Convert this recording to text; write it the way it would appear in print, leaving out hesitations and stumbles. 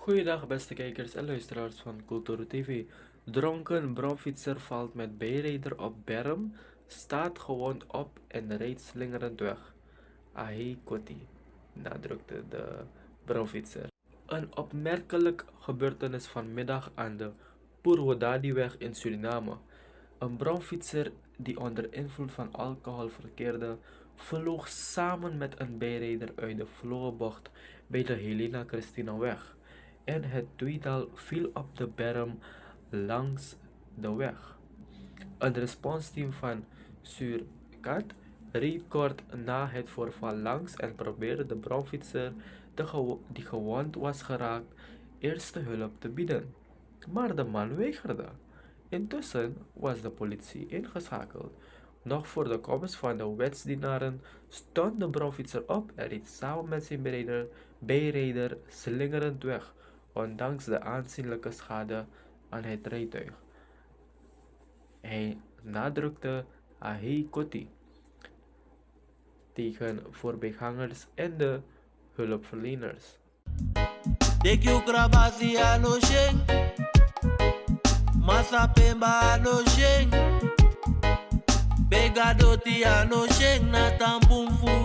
Goeiedag beste kijkers en luisteraars van Culturo TV. Dronken brouwfietser valt met bijrijder op berm, staat gewond op en rijdt slingerend weg. Ahei Koti, nadrukte de brouwfietser. Een opmerkelijk gebeurtenis vanmiddag aan de Purwodadi-weg in Suriname. Een brouwfietser die onder invloed van alcohol verkeerde, vloog samen met een bijrijder uit de vloerbocht bij de Helena Christinaweg en het tweetal viel op de berm langs de weg. Een responsteam van Surkat reed kort na het voorval langs en probeerde de brouwfietser die gewond was geraakt eerste hulp te bieden. Maar de man weigerde. Intussen was de politie ingeschakeld. Nog voor de komst van de wetsdienaren stond de brouwfietser op en reed samen met zijn bijrijder slingerend weg, ondanks de aanzienlijke schade aan het rijtuig. Hij nadrukte Ahei Koti tegen voorbijgangers en de hulpverleners. Deki ukrabasi ano sheng, masa pemba ano sheng, begadoti ano sheng na tampumfu